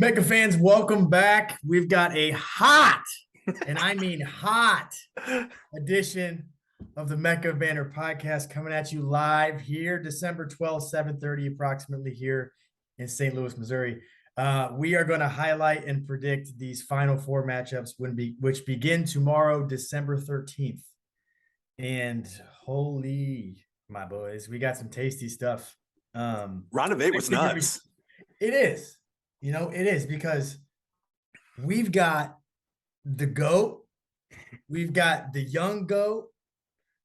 Mecca fans, welcome back. We've got a hot, and I mean hot, edition of the Mecca of Banter podcast coming at you live here, December 12th, 7:30, approximately here in St. Louis, Missouri. We are going to highlight and predict these final four matchups which begin tomorrow, December 13th. And holy, my boys, we got some tasty stuff. Round of 8 was nuts. It is. It is because we've got the GOAT, we've got the young GOAT,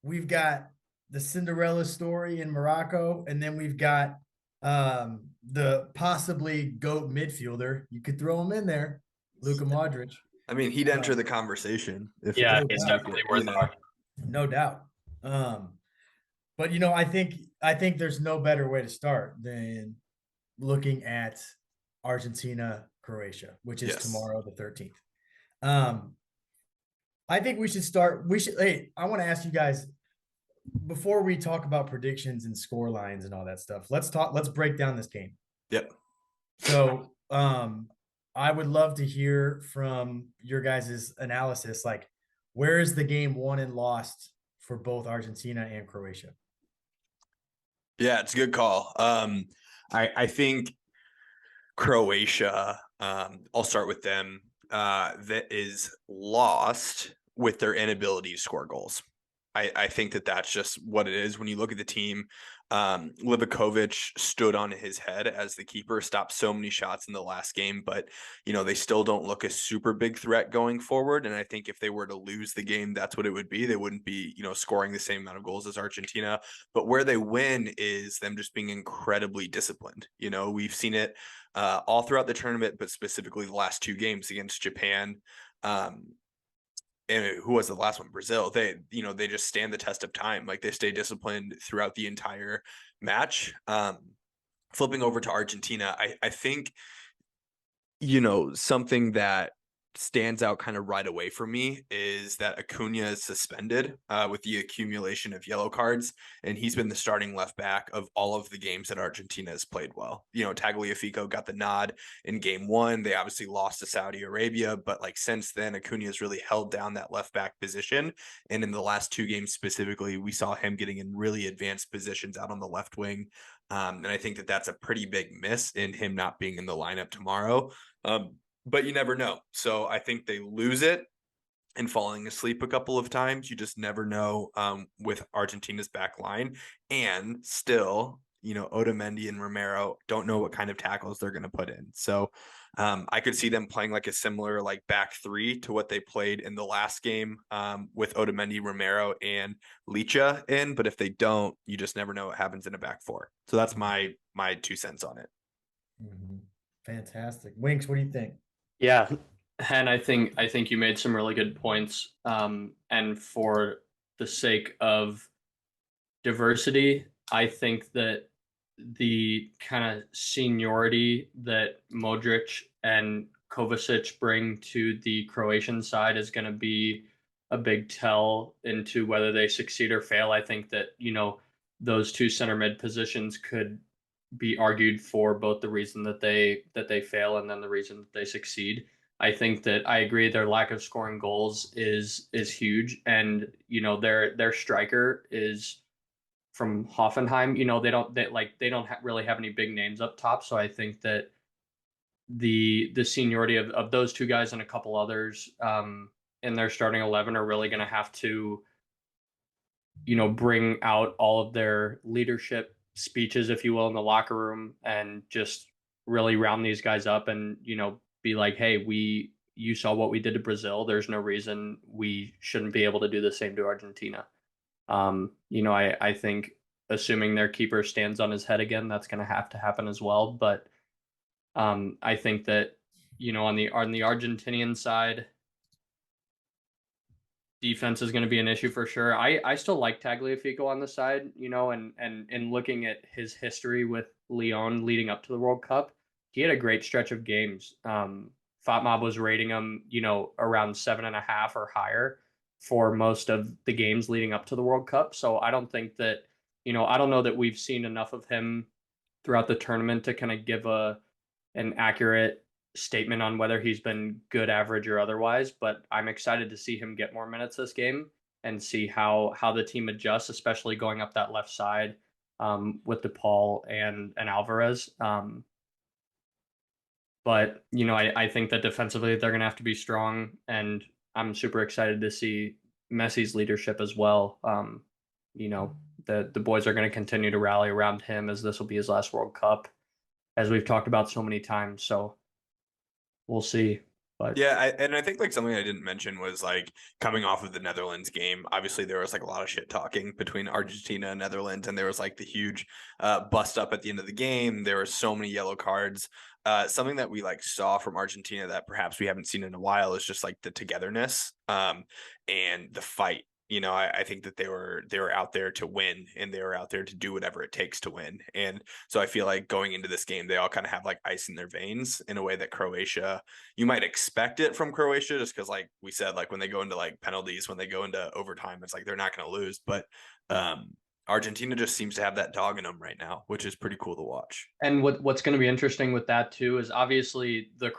we've got the Cinderella story in Morocco, and then we've got the possibly GOAT midfielder. You could throw him in there, Luka Modric. I mean, he'd enter the conversation. He's definitely worth it. No doubt. But I think there's no better way to start than looking at Argentina, Croatia, which is tomorrow, the 13th. I think we should start. Hey, I want to ask you guys before we talk about predictions and score lines and all that stuff. Let's break down this game. Yep. So, I would love to hear from your guys' analysis. Like, where is the game won and lost for both Argentina and Croatia? Yeah, it's a good call. I think Croatia, I'll start with them, that is lost with their inability to score goals. I think that's just what it is. When you look at the team, Livakovic stood on his head as the keeper, stopped so many shots in the last game, but they still don't look a super big threat going forward. And I think if they were to lose the game, that's what it would be. They wouldn't be, scoring the same amount of goals as Argentina, but where they win is them just being incredibly disciplined. We've seen it all throughout the tournament, but specifically the last two games against Japan, and who was the last one? Brazil. They just stand the test of time. Like, they stay disciplined throughout the entire match. Flipping over to Argentina, I think, something that stands out kind of right away for me is that Acuna is suspended with the accumulation of yellow cards, and he's been the starting left back of all of the games that Argentina has played well. Tagliafico got the nod in game one. They obviously lost to Saudi Arabia, but since then, Acuna has really held down that left back position. And in the last two games specifically, we saw him getting in really advanced positions out on the left wing. And I think that that's a pretty big miss in him not being in the lineup tomorrow. But you never know. So I think they lose it and falling asleep a couple of times. You just never know with Argentina's back line. And still, Otamendi and Romero don't know what kind of tackles they're going to put in. So I could see them playing like a similar back three to what they played in the last game with Otamendi, Romero, and Licha in. But if they don't, you just never know what happens in a back four. So that's my 2 cents on it. Mm-hmm. Fantastic. Winks, what do you think? Yeah, and I think you made some really good points. And for the sake of diversity, I think that the kind of seniority that Modric and Kovacic bring to the Croatian side is going to be a big tell into whether they succeed or fail. I think that, those two center mid positions could be argued for both the reason that they fail and then the reason that they succeed. I think that I agree their lack of scoring goals is huge, and their striker is from Hoffenheim. They don't really have any big names up top, so I think that the seniority of those two guys and a couple others in their starting 11 are really going to have to bring out all of their leadership speeches, if you will, in the locker room, and just really round these guys up and be like, hey, you saw what we did to Brazil. There's no reason we shouldn't be able to do the same to Argentina. I think assuming their keeper stands on his head again, that's going to have to happen as well. But I think that on the Argentinian side, defense is going to be an issue for sure. I still like Tagliafico on the side, and looking at his history with Lyon leading up to the World Cup, he had a great stretch of games. FOTMOB was rating him, around 7.5 or higher for most of the games leading up to the World Cup. So I don't think that, I don't know that we've seen enough of him throughout the tournament to kind of give an accurate statement on whether he's been good, average, or otherwise, but I'm excited to see him get more minutes this game and see how the team adjusts, especially going up that left side with DePaul and Alvarez. But I think that defensively they're going to have to be strong, and I'm super excited to see Messi's leadership as well. The boys are going to continue to rally around him as this will be his last World Cup, as we've talked about so many times. So we'll see. But Yeah, I think like something I didn't mention was like coming off of the Netherlands game. Obviously, there was like a lot of shit talking between Argentina and Netherlands, and there was like the huge bust up at the end of the game. There were so many yellow cards. Something that we like saw from Argentina that perhaps we haven't seen in a while is just like the togetherness and the fight. I think that they were out there to win, and they were out there to do whatever it takes to win. And so I feel like going into this game, they all kind of have like ice in their veins in a way that Croatia, you might expect it from Croatia, just because like we said, like when they go into like penalties, when they go into overtime, it's like they're not going to lose. But Argentina just seems to have that dog in them right now, which is pretty cool to watch. And what's going to be interesting with that too is obviously the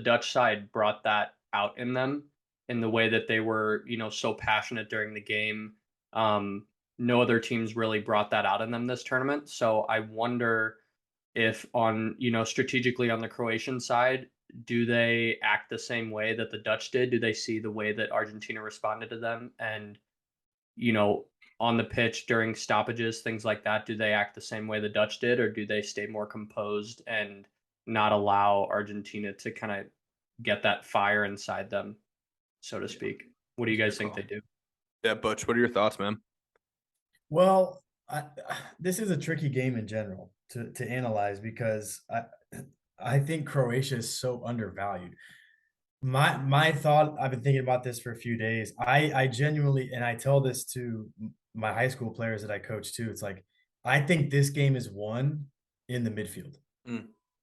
Dutch side brought that out in them in the way that they were, so passionate during the game. No other teams really brought that out in them this tournament. So I wonder if strategically on the Croatian side, do they act the same way that the Dutch did? Do they see the way that Argentina responded to them? And, on the pitch during stoppages, things like that, do they act the same way the Dutch did, or do they stay more composed and not allow Argentina to kind of get that fire inside them, so to speak? What do you guys think they do? Yeah, Butch, what are your thoughts, man? Well, this is a tricky game in general to analyze because I think Croatia is so undervalued. My thought, I've been thinking about this for a few days. I genuinely, and I tell this to my high school players that I coach too. It's like I think this game is won in the midfield.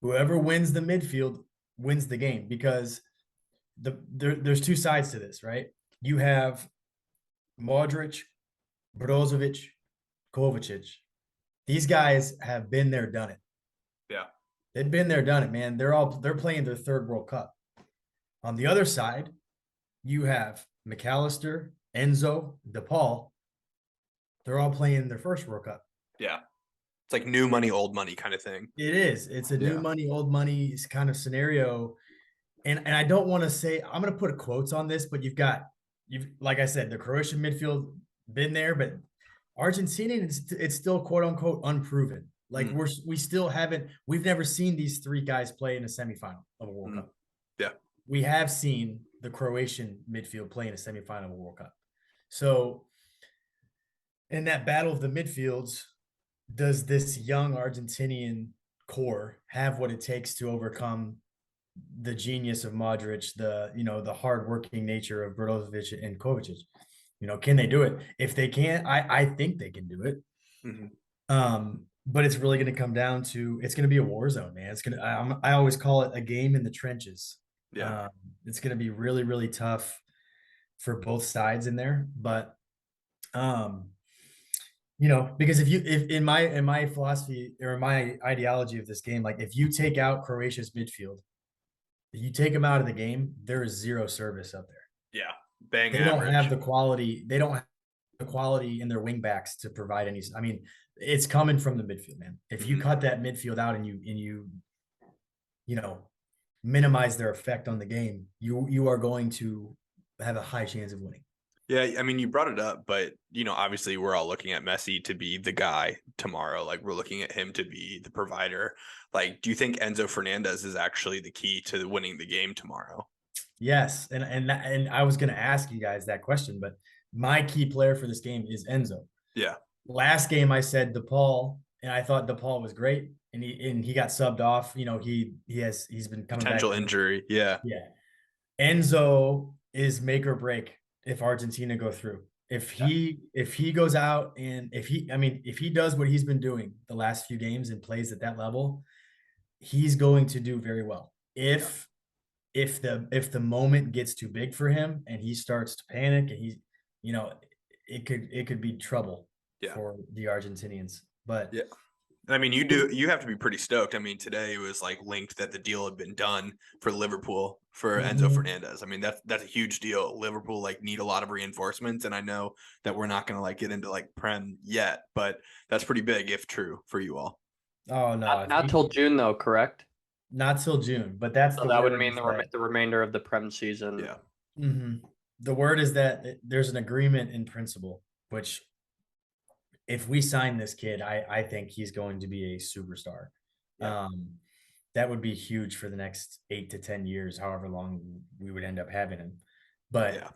Whoever wins the midfield wins the game, because there's two sides to this, right? You have Modric, Brozovic, Kovacic. These guys have been there, done it. Yeah. They've been there, done it, man. They're playing their third World Cup. On the other side, you have McAllister, Enzo, DePaul. They're all playing their first World Cup. Yeah. It's like new money, old money kind of thing. It is. It's a new money, old money kind of scenario. And I don't want to say, I'm going to put quotes on this, but you've like I said, the Croatian midfield been there, but Argentina, it's still quote unquote unproven. Like we've never seen these three guys play in a semifinal of a World Cup. Yeah. We have seen the Croatian midfield play in a semifinal of a World Cup. So in that battle of the midfields, does this young Argentinian core have what it takes to overcome the genius of Modric, the hardworking nature of Brozovic and Kovacic? Can they do it? If they can't, I think they can do it. But it's really going to come down to, it's going to be a war zone, man. I always call it a game in the trenches. Yeah. It's going to be really, really tough for both sides in there. But, because if in my philosophy or my ideology of this game, like if you take out Croatia's midfield, if you take them out of the game, there is zero service up there. Yeah. Bang. They don't have the quality. They don't have the quality in their wing backs to provide any. I mean, it's coming from the midfield, man. If you cut that midfield out and you minimize their effect on the game, you are going to have a high chance of winning. Yeah, I mean, you brought it up, but obviously we're all looking at Messi to be the guy tomorrow. Like we're looking at him to be the provider. Like, do you think Enzo Fernandez is actually the key to winning the game tomorrow? Yes, and I was going to ask you guys that question, but my key player for this game is Enzo. Yeah. Last game I said DePaul, and I thought DePaul was great, and he got subbed off. He's been coming potential back injury. Yeah. Yeah. Enzo is make or break if Argentina go through. If he goes out and if he does what he's been doing the last few games and plays at that level, he's going to do very well. If the moment gets too big for him and he starts to panic and it could be trouble for the Argentinians. But I mean, you have to be pretty stoked. I mean, today it was like linked that the deal had been done for Liverpool for Enzo Mhm. Fernandez. I mean, that's a huge deal. Liverpool like need a lot of reinforcements, and I know that we're not going to like get into like Prem yet, but that's pretty big if true for you all. Oh no, Not till June though, correct? not till June, but that's So the that would word mean is that the remainder of the Prem season. Yeah. the word is that there's an agreement in principle, which if we sign this kid, I think he's going to be a superstar. Yeah. That would be huge for the next 8 to 10 years, however long we would end up having him. But Yeah.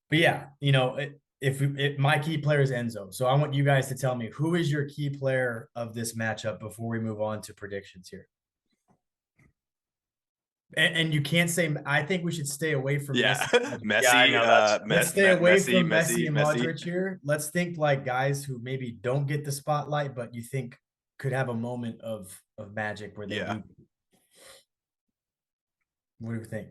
but yeah, if my key player is Enzo, so I want you guys to tell me who is your key player of this matchup before we move on to predictions here. And you can't say I think we should stay away from Yeah. Messi. Yeah, I Messi, know that's Let's stay away from Messi and Messi. Modric here. Let's think like guys who maybe don't get the spotlight, but you think could have a moment of magic where they Yeah. do. What do you think?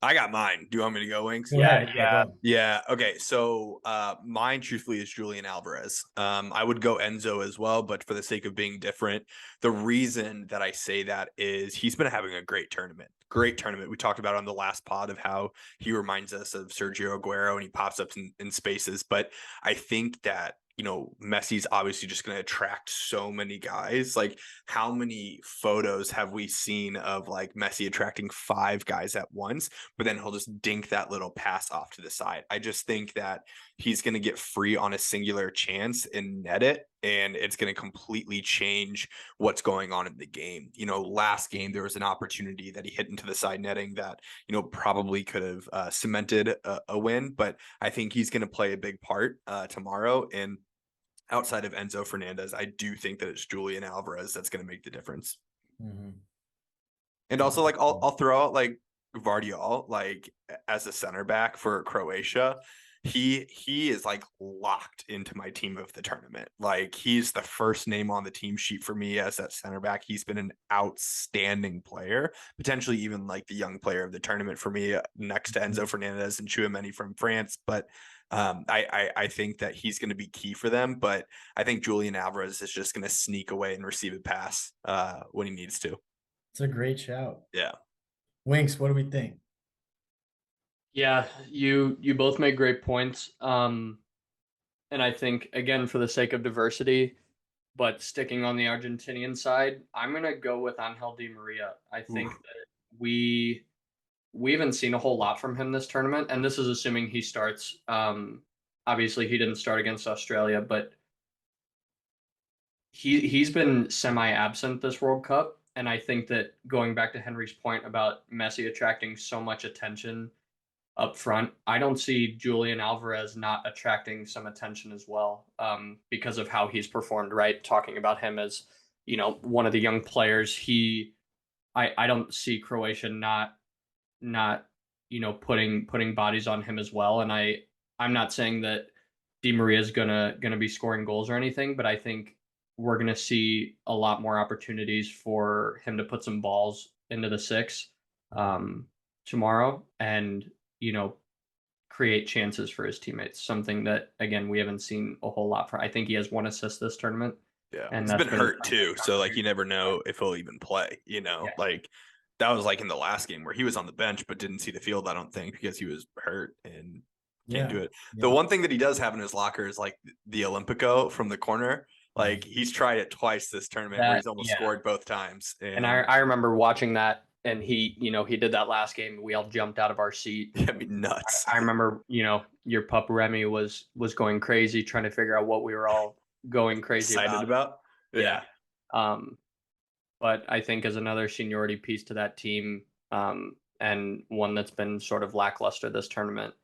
I got mine. Do you want me to go, Wings? Go Yeah, ahead. yeah. Go ahead. Yeah. Okay. So mine truthfully is Julian Alvarez. I would go Enzo as well, but for the sake of being different, the reason that I say that is he's been having a great tournament. Great tournament. We talked about on the last pod of how he reminds us of Sergio Aguero and he pops up in spaces. But I think that Messi's obviously just going to attract so many guys. Like, how many photos have we seen of like Messi attracting 5 guys at once, but then he'll just dink that little pass off to the side? I just think that he's going to get free on a singular chance and net it, and it's going to completely change what's going on in the game. Last game, there was an opportunity that he hit into the side netting that, probably could have cemented a win, but I think he's going to play a big part tomorrow. And outside of Enzo Fernandez, I do think that it's Julian Alvarez that's going to make the difference. Mhm. And also, like, I'll throw out like Vardiol, like as a center back for Croatia. He is like locked into my team of the tournament. Like, he's the first name on the team sheet for me as that center back. He's been an outstanding player, potentially even like the young player of the tournament for me, next to Enzo Fernandez and Chouameni from France. But I think that he's going to be key for them. But I think Julian Alvarez is just going to sneak away and receive a pass when he needs to. It's a great shout. Yeah. Winks, what do we think? Yeah, you both make great points. And I think again for the sake of diversity, but sticking on the Argentinian side, I'm gonna go with Angel Di Maria. I think that we haven't seen a whole lot from him this tournament, and this is assuming he starts. Obviously he didn't start against Australia, but he's been semi-absent this World Cup, and I think that going back to Henry's point about Messi attracting so much attention up front, I don't see Julian Alvarez not attracting some attention as well, because of how he's performed. Right, talking about him as one of the young players. I don't see Croatia not putting bodies on him as well. And I'm not saying that Di Maria is gonna be scoring goals or anything, but I think we're gonna see a lot more opportunities for him to put some balls into the six tomorrow, and create chances for his teammates. Something that again we haven't seen a whole lot for. I think he has 1 assist this tournament. Yeah, and he's been hurt too, so like you never know if he'll even play. Yeah. Like that was like in the last game where he was on the bench but didn't see the field. I don't think because he was hurt and can't do it. The one thing that he does have in his locker is like the Olympico from the corner. Like he's tried it twice this tournament where he's almost scored both times. And I remember watching that, and he did that last game. We all jumped out of our seat. I mean, nuts. I remember your pup Remy was going crazy trying to figure out what we were all going crazy Excited about. Yeah. But I think as another seniority piece to that team, and one that's been sort of lackluster this tournament,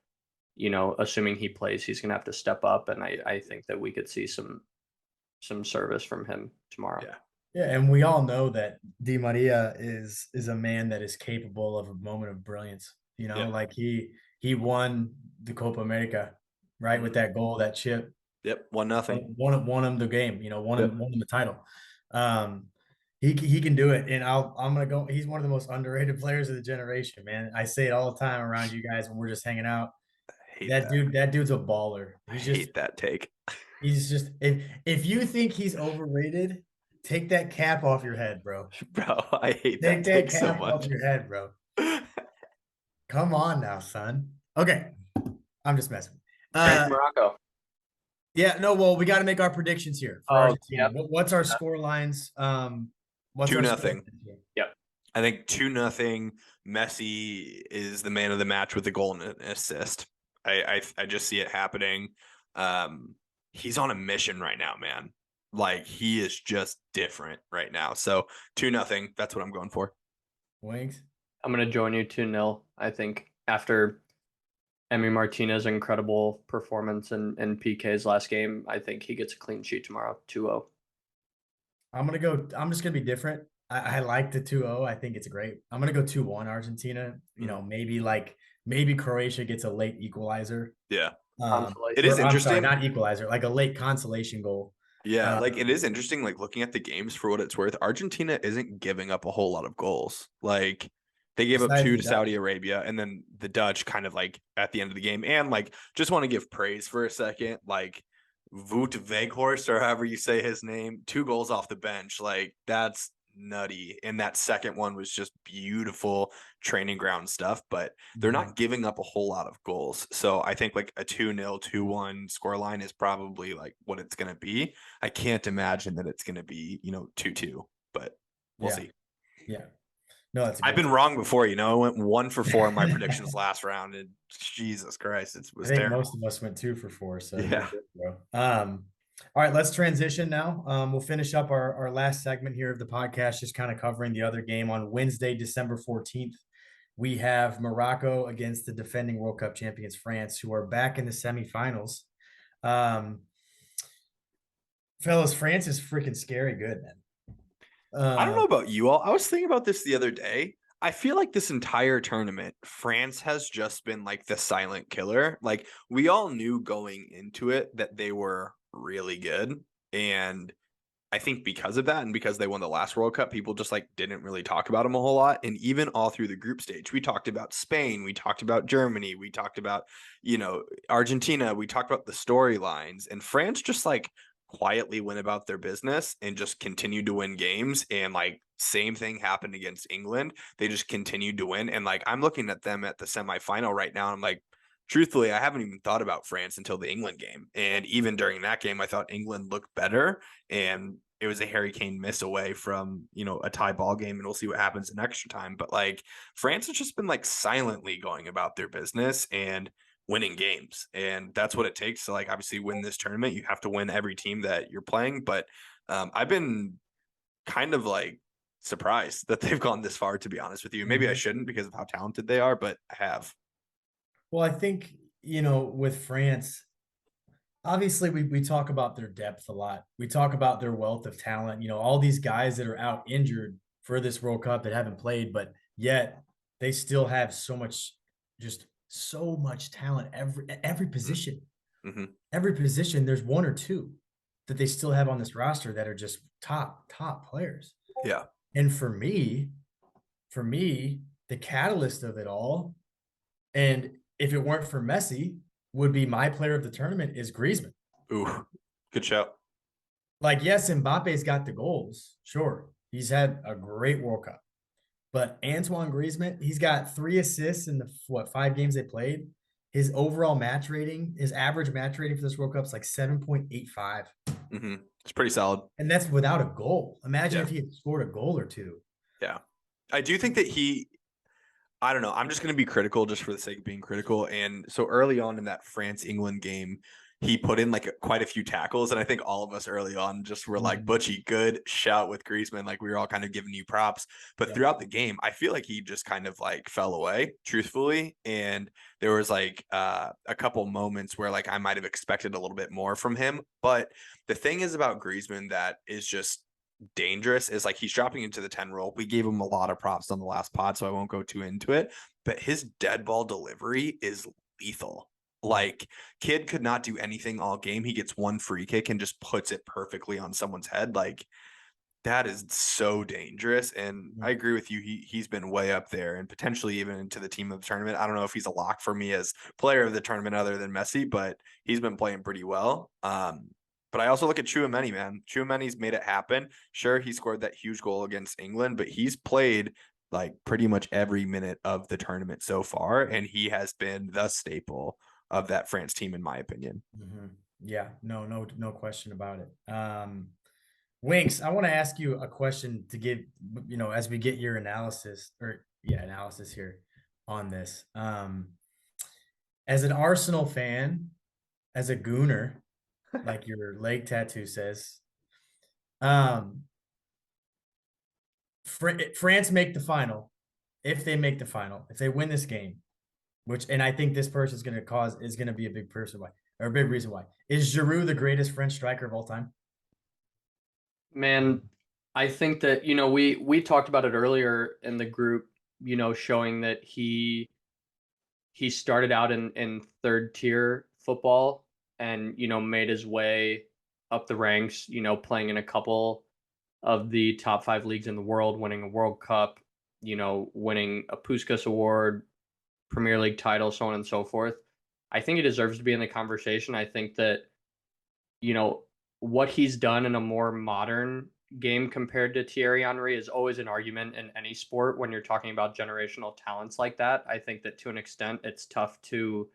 assuming he plays, he's going to have to step up. And I think that we could see some service from him tomorrow. Yeah. Yeah, and we all know that Di Maria is a man that is capable of a moment of brilliance. Like he won the Copa America, right, with that goal, that chip. Yep, 1-0. Won him the game. Won him the title. He can do it, and I'm gonna go. He's one of the most underrated players of the generation, man. I say it all the time around you guys when we're just hanging out. That dude's a baller. I hate that take. He's just if you think he's overrated, take that cap off your head, bro. Bro, I hate Take that that take so cap off much. your head, bro. Come on now, son. Okay, I'm just messing. France, Morocco. Yeah, no, well, we got to make our predictions here for Oh, Argentina. yep. What's our score lines? What's our 2-0. score? Yep. I think 2-0. Messi is the man of the match with the goal and an assist. I just see it happening. He's on a mission right now, man. Like he is just different right now. So 2-0. That's what I'm going for. Wings. I'm going to join you 2-0. I think after Emi Martinez's incredible performance in PK's last game, I think he gets a clean sheet tomorrow, 2-0. I'm just gonna be different. I like the 2-0. I think it's great. I'm gonna go 2-1 Argentina. You know, maybe Croatia gets a late equalizer. Yeah. Consolation. It is I'm sorry, interesting. not equalizer, like a late consolation goal. Yeah, like it is interesting, like looking at the games for what it's worth. Argentina isn't giving up a whole lot of goals. Like they gave up Besides 2 the to Dutch. Saudi Arabia, and then the Dutch kind of like at the end of the game. And like just want to give praise for a second. Like Wout Weghorst, or however you say his name, 2 goals off the bench. Like that's nutty. And that second one was just beautiful training ground stuff, but they're not giving up a whole lot of goals. So I think like a 2-0, 2-1 scoreline is probably like what it's going to be. I can't imagine that it's going to be, 2-2, but we'll see. Yeah. No, that's I've been wrong before, I went 1 for 4 in my predictions last round, and Jesus Christ, it I was think terrible. most of us went 2 for 4. So Yeah. bro. All right, let's transition now. We'll finish up our last segment here of the podcast, just kind of covering the other game on Wednesday, December 14th. We have Morocco against the defending World Cup champions, France, who are back in the semifinals. Fellas, France is freaking scary good, man. I don't know about you all. I was thinking about this the other day. I feel like this entire tournament, France has just been like the silent killer. Like we all knew going into it that they were really good. And I think because of that and because they won the last World Cup, people just like didn't really talk about them a whole lot. And even all through the group stage, we talked about Spain, we talked about Germany, we talked about, Argentina, we talked about the storylines, and France just like quietly went about their business and just continued to win games. And like same thing happened against England. They just continued to win. And like I'm looking at them at the semifinal right now. And I'm like, truthfully, I haven't even thought about France until the England game. And even during that game, I thought England looked better. And it was a Harry Kane miss away from, a tie ball game. And we'll see what happens in extra time. But like France has just been like silently going about their business and winning games. And that's what it takes to like obviously win this tournament. You have to win every team that you're playing. But I've been kind of like surprised that they've gone this far, to be honest with you. Maybe I shouldn't because of how talented they are, but I have. Well, I think, with France, obviously we talk about their depth a lot. We talk about their wealth of talent, all these guys that are out injured for this World Cup that haven't played, but yet they still have so much talent every position. Mm-hmm. Every position, there's 1 or 2 that they still have on this roster that are just top players. Yeah. And for me, the catalyst of it all, and if it weren't for Messi, would be my player of the tournament is Griezmann. Ooh, good shout. Like, yes, Mbappe's got the goals. Sure. He's had a great World Cup. But Antoine Griezmann, he's got 3 assists in the 5 games they played. His overall match rating, his average match rating for this World Cup is like 7.85. Mm-hmm. It's pretty solid. And that's without a goal. Imagine if he had scored a goal or 2. Yeah. I do think that I don't know. I'm just going to be critical just for the sake of being critical. And so early on in that France-England game, he put in like quite a few tackles. And I think all of us early on just were like, Butchie, good shout with Griezmann. Like we were all kind of giving you props. But throughout the game, I feel like he just kind of like fell away, truthfully. And there was like a couple moments where like I might have expected a little bit more from him. But the thing is about Griezmann that is just dangerous is like he's dropping into the 10 role. We gave him a lot of props on the last pod, so I won't go too into it, but his dead ball delivery is lethal. Like kid could not do anything all game. He gets 1 free kick and just puts it perfectly on someone's head. Like that is so dangerous. And I agree with you. He's been way up there and potentially even into the team of the tournament. I don't know if he's a lock for me as player of the tournament other than Messi, but he's been playing pretty well. But I also look at Chouameni, man. Chouameni's made it happen. Sure, he scored that huge goal against England, but he's played like pretty much every minute of the tournament so far, and he has been the staple of that France team, in my opinion. Mm-hmm. Yeah, no question about it. Winks, I want to ask you a question to give, as we get your analysis here on this. As an Arsenal fan, as a gooner, like your leg tattoo says, France make the final. If they make the final, if they win this game, and I think this person is going to be a big person why, or a big reason why. Is Giroud the greatest French striker of all time? Man, I think that, we talked about it earlier in the group, showing that he started out in third tier football and, made his way up the ranks, playing in a couple of the top 5 leagues in the world, winning a World Cup, winning a Puskas Award, Premier League title, so on and so forth. I think he deserves to be in the conversation. I think that, what he's done in a more modern game compared to Thierry Henry is always an argument in any sport when you're talking about generational talents like that. I think that to an extent it's tough to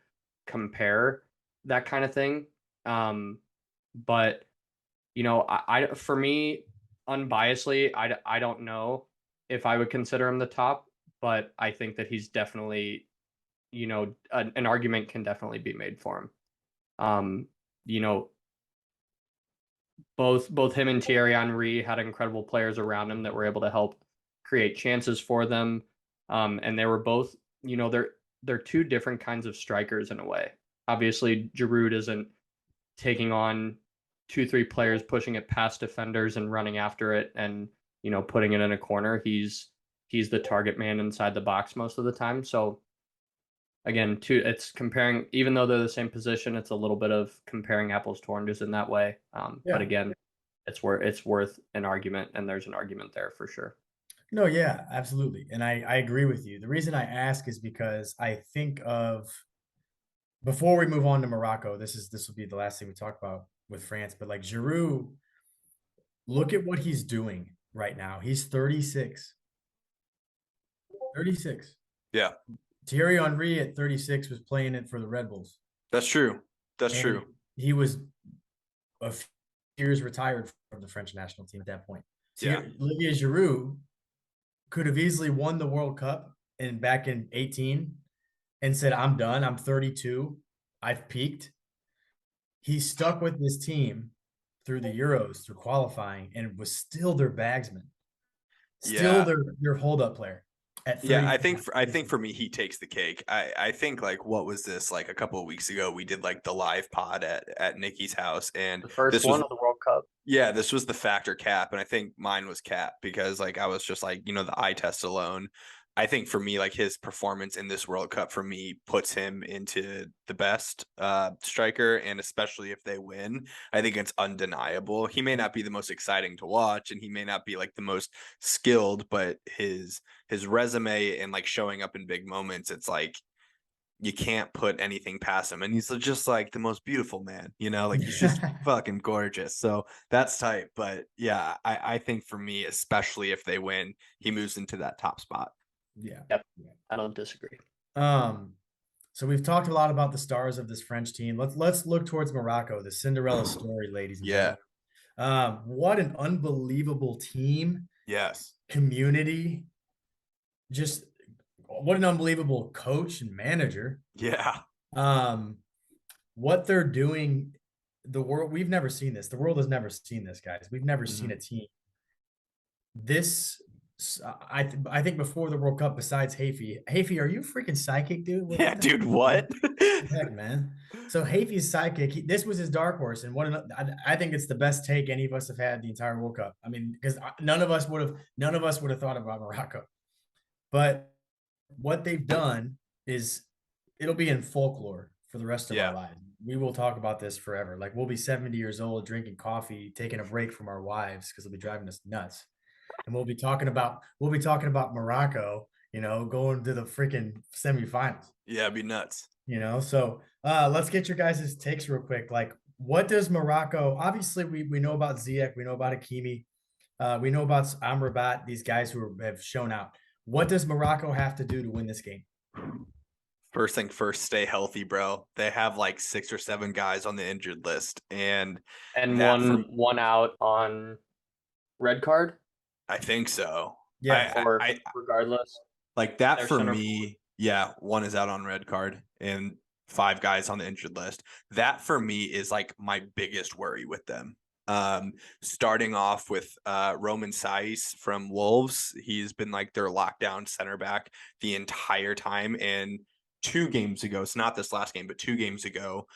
compare that kind of thing. But I for me, unbiasedly, I don't know if I would consider him the top, but I think that he's definitely, an argument can definitely be made for him. Both him and Thierry Henry had incredible players around him that were able to help create chances for them. And they were both, they're two different kinds of strikers in a way. Obviously, Giroud isn't taking on 2-3 players, pushing it past defenders and running after it and, putting it in a corner. He's the target man inside the box most of the time. So again, it's comparing, even though they're the same position, it's a little bit of comparing apples to oranges in that way. But again, it's worth an argument, and there's an argument there for sure. No, yeah, absolutely. And I agree with you. The reason I ask is because I think of, before we move on to Morocco, this will be the last thing we talk about with France, but like Giroud, look at what he's doing right now. He's 36. 36. Yeah. Thierry Henry at 36 was playing it for the Red Bulls. That's true. That's true. He was a few years retired from the French national team at that point. Yeah. Olivier Giroud could have easily won the World Cup back in 18 and said, I'm done. I'm 32. I've peaked. He stuck with this team through the Euros, through qualifying, and was still their bagsman. Still their hold-up player. Yeah, I think for me, he takes the cake. I think, like, what was this, like a couple of weeks ago, we did like the live pod at Nikki's house, and the first one of the World Cup. Yeah, this was the factor cap, and I think mine was cap because, like, I was just like, the eye test alone. I think for me, like, his performance in this World Cup for me puts him into the best striker, and especially if they win, I think it's undeniable. He may not be the most exciting to watch, and he may not be like the most skilled, but his resume and like showing up in big moments, it's like you can't put anything past him, and he's just like the most beautiful man, like he's just fucking gorgeous. So that's tight. But yeah, I think for me, especially if they win, he moves into that top spot. Yeah. Yep. I don't disagree. So we've talked a lot about the stars of this French team. Let's look towards Morocco, the Cinderella story, ladies and gentlemen. What an unbelievable team. Yes. Community. Just what an unbelievable coach and manager. Yeah. What they're doing, we've never seen this. The world has never seen this, guys. We've never seen a team. I think before the World Cup, besides Hafey, are you freaking psychic, dude? Dude, what? Heck, man. So Hafey's sidekick, this was his dark horse, and I think it's the best take any of us have had the entire World Cup. I mean, because none of us would have thought about Morocco. But what they've done is it'll be in folklore for the rest of our lives. We will talk about this forever. Like, we'll be 70 years old, drinking coffee, taking a break from our wives because they'll be driving us nuts. And we'll be talking about Morocco, going to the freaking semifinals. Yeah, it'd be nuts. So let's get your guys' takes real quick. Like, What does Morocco? Obviously, we know about Ziyech, we know about Hakimi, we know about Amrabat. These guys who have shown out. What does Morocco have to do to win this game? First thing first, stay healthy, bro. They have like 6 or 7 guys on the injured list, and And that for one out on red card, I think so. Yeah, or I regardless, like that their for center me. Yeah, one is out on red card and 5 guys on the injured list. That for me is like my biggest worry with them. Starting off with Roman Saiz from Wolves. He's been like their lockdown center back the entire time. And 2 games ago, it's not this last game, but 2 games ago,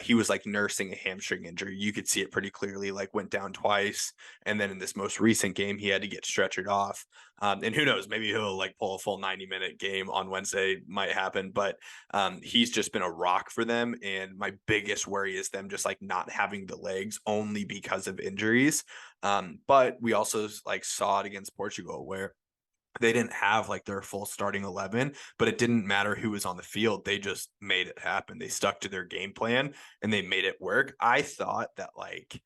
he was like nursing a hamstring injury. You could see it pretty clearly, like went down twice. And then in this most recent game, he had to get stretchered off. And who knows, maybe he'll like pull a full 90-minute game on Wednesday, might happen. But he's just been a rock for them. And my biggest worry is them just like not having the legs only because of injuries. But we also like saw it against Portugal where they didn't have like their full starting 11, but it didn't matter who was on the field. They just made it happen. They stuck to their game plan and they made it work. I thought that like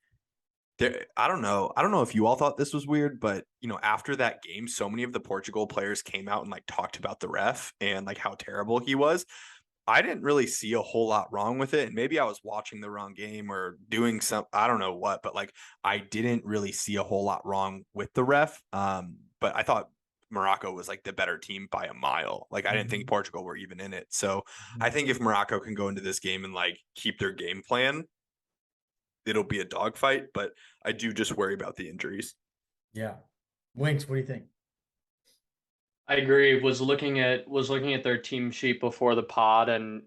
I don't know. I don't know if you all thought this was weird, but after that game, so many of the Portugal players came out and like talked about the ref and like how terrible he was. I didn't really see a whole lot wrong with it. And maybe I was watching the wrong game or doing I don't know what, but like I didn't really see a whole lot wrong with the ref. But I thought Morocco was like the better team by a mile. Like I didn't think Portugal were even in it. So I think if Morocco can go into this game and like keep their game plan, it'll be a dogfight, but I do just worry about the injuries. yeah. Winks, what do you think? I agree. Was looking at their team sheet before the pod, and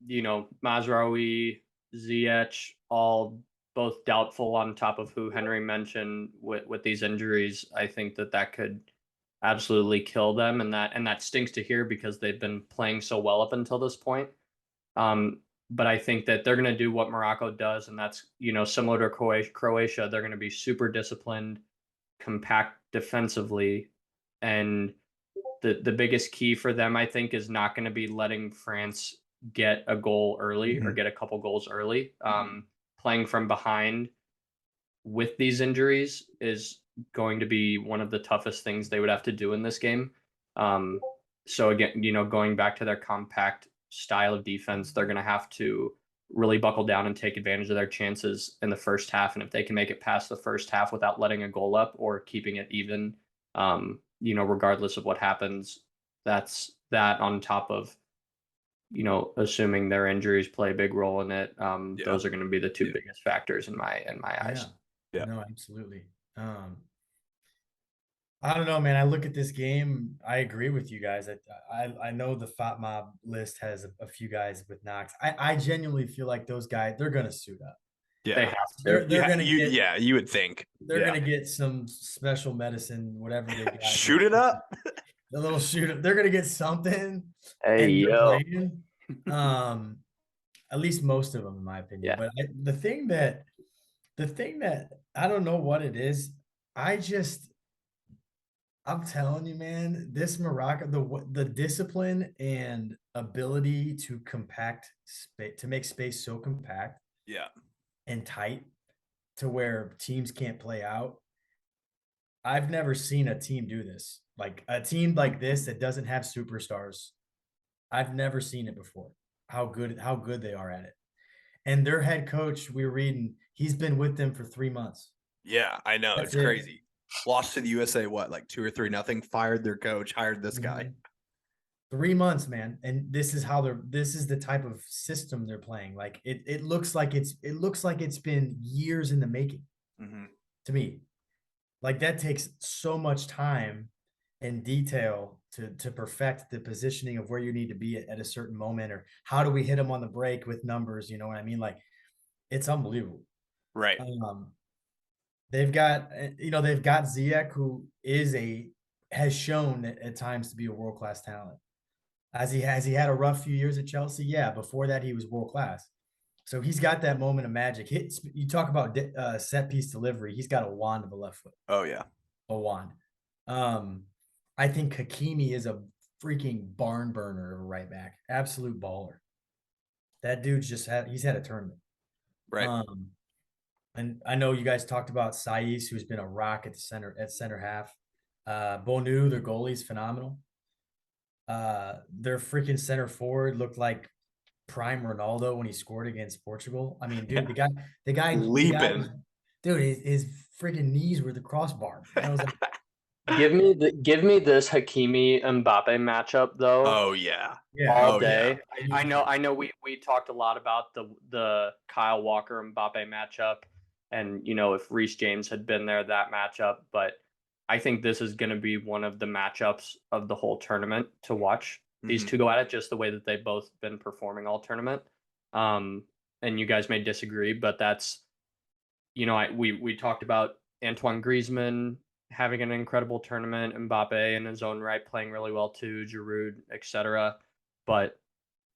Mazraoui, Ziyech, all both doubtful on top of who Henry mentioned with these injuries. I think that could absolutely kill them, and that stinks to hear because they've been playing so well up until this point. But I think that they're going to do what Morocco does, and that's similar to Croatia. They're going to be super disciplined, compact defensively, and the biggest key for them, I think, is not going to be letting France get a goal early or get a couple goals early. Playing from behind with these injuries is going to be one of the toughest things they would have to do in this game. So again, going back to their compact style of defense, they're going to have to really buckle down and take advantage of their chances in the first half. And if they can make it past the first half without letting a goal up or keeping it even, regardless of what happens, that's that on top of, assuming their injuries play a big role in it. Those are going to be the two biggest factors in my eyes. Yeah. No, absolutely. I don't know, man. I look at this game. I agree with you guys. I know the Fat Mob list has a few guys with knocks. I genuinely feel like those guys, they're gonna suit up. Yeah, they have to. They're gonna get. You would think They're gonna get some special medicine, whatever they got. Shoot it up. The little shoot. They're gonna get something. Hey, and they're yo. playing. At least most of them, in my opinion. Yeah. But the thing that I don't know what it is. I'm telling you, man, this Morocco, the discipline and ability to compact space, to make space so compact, and tight, to where teams can't play out. I've never seen a team do this. Like a team like this that doesn't have superstars. I've never seen it before. How good they are at it. And their head coach, we were reading, he's been with them for 3 months. Yeah, I know. That's it's crazy. Lost to the USA, what, like 2 or 3-0, fired their coach, hired this guy. 3 months, man. And this is the type of system they're playing. Like it looks like it's been years in the making to me. Like that takes so much time and detail to perfect the positioning of where you need to be at a certain moment, or how do we hit them on the break with numbers? You know what I mean? Like it's unbelievable. Right. They've got Ziyech, who has shown at times to be a world-class talent. He had a rough few years at Chelsea. Yeah, before that he was world-class. So he's got that moment of magic. You talk about set piece delivery. He's got a wand of a left foot. Oh yeah, a wand. I think Hakimi is a freaking barn burner of a right back. Absolute baller. That dude's he's had a tournament. Right. And I know you guys talked about Saiz, who's been a rock at center half. Bonu, their goalie, is phenomenal. Their freaking center forward looked like prime Ronaldo when he scored against Portugal. I mean, dude, the guy Leaping. was, dude, his freaking knees were the crossbar. And I was like, Give me this Hakimi Mbappe matchup though. Oh yeah. yeah, All Oh, day. yeah. I know we talked a lot about the Kyle Walker Mbappe matchup, and if Reece James had been there, that matchup, but I think this is going to be one of the matchups of the whole tournament to watch. These two go at it just the way that they've both been performing all tournament. And you guys may disagree, but that's we talked about Antoine Griezmann having an incredible tournament, Mbappe in his own right playing really well too, Giroud, etc. But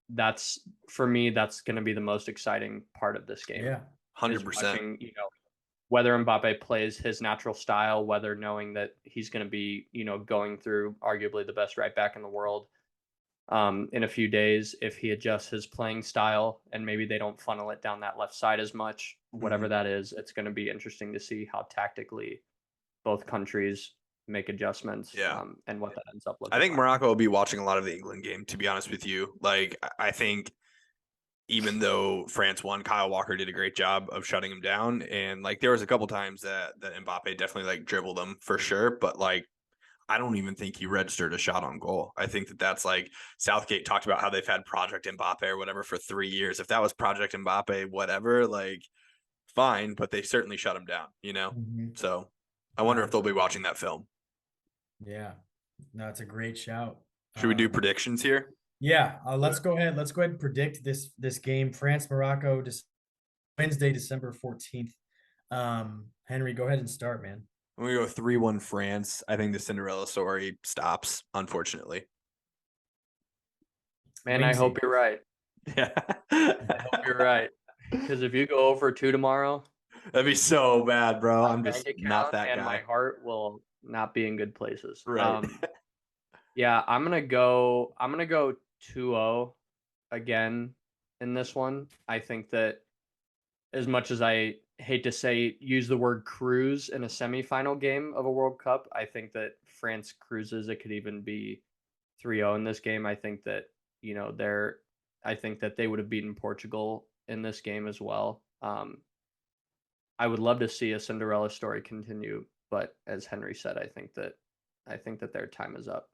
that's for me, that's going to be the most exciting part of this game. Yeah, 100%. Whether Mbappe plays his natural style, whether knowing that he's going to be, going through arguably the best right back in the world in a few days, if he adjusts his playing style and maybe they don't funnel it down that left side as much, whatever that is, it's going to be interesting to see how tactically both countries make adjustments and what that ends up looking I think like. Morocco will be watching a lot of the England game, to be honest with you. Like, I think even though France won, Kyle Walker did a great job of shutting him down. And like, there was a couple times that Mbappe definitely like dribbled him for sure. But like, I don't even think he registered a shot on goal. I think that's like Southgate talked about how they've had Project Mbappe or whatever for 3 years. If that was Project Mbappe, whatever, like fine, but they certainly shut him down, So I wonder if they'll be watching that film. Yeah, no, it's a great shout. Should we do predictions here? Yeah, let's go ahead. Let's go ahead and predict this game. France Morocco, Wednesday, December 14th. Henry, go ahead and start, man. I'm gonna go 3-1 France. I think the Cinderella story stops, unfortunately. Man, I hope you're right. Yeah. I hope you're right. Because if you go over 2 tomorrow, that'd be so bad, bro. I'm just not that and guy. my heart will not be in good places. Right. Yeah, I'm gonna go 2-0 again in this one. I think that as much as I hate to use the word cruise in a semifinal game of a World Cup, I think that France cruises. It could even be 3-0 in this game. I think that I think that they would have beaten Portugal in this game as well. I would love to see a Cinderella story continue, but as Henry said, I think that their time is up.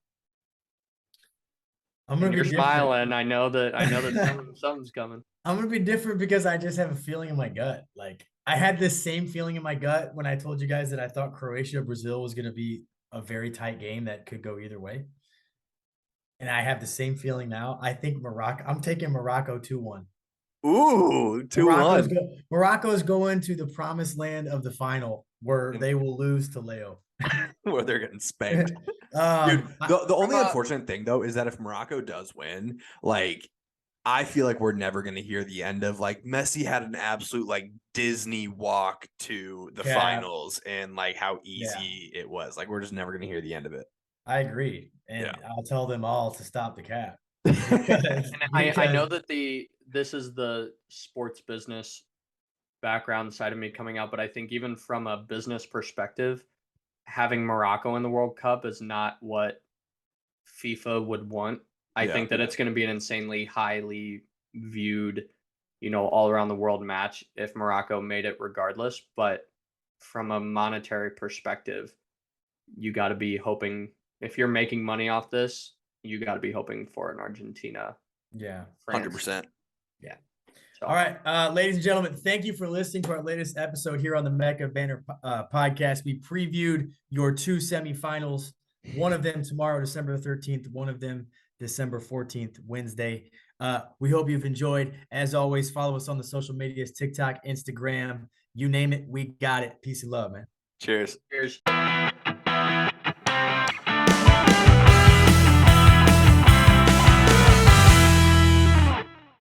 You're smiling. I know that something's coming. I'm gonna be different because I just have a feeling in my gut. Like I had this same feeling in my gut when I told you guys that I thought Croatia Brazil was gonna be a very tight game that could go either way. And I have the same feeling now. I think I'm taking Morocco 2-1. Ooh, 2-1. Morocco's going to the promised land of the final where they will lose to Leo. Where they're getting spanked. Dude, the only unfortunate thing though is that if Morocco does win, like I feel like we're never going to hear the end of like Messi had an absolute like Disney walk to the finals and like how easy it was. Like we're just never going to hear the end of it. I agree. And I'll tell them all to stop the cap. I know that this is the sports business background side of me coming out, but I think even from a business perspective, having Morocco in the World Cup is not what FIFA would want. I think that it's going to be an insanely highly viewed, all around the world match if Morocco made it regardless. But from a monetary perspective, you got to be hoping, if you're making money off this, you got to be hoping for an Argentina. Yeah. 100%. Yeah. So. All right, ladies and gentlemen, thank you for listening to our latest episode here on the Mecca of Banter podcast. We previewed your 2 semifinals, one of them tomorrow, December 13th, one of them December 14th, Wednesday. We hope you've enjoyed. As always, follow us on the social medias, TikTok, Instagram, you name it, we got it. Peace and love, man. Cheers. Cheers.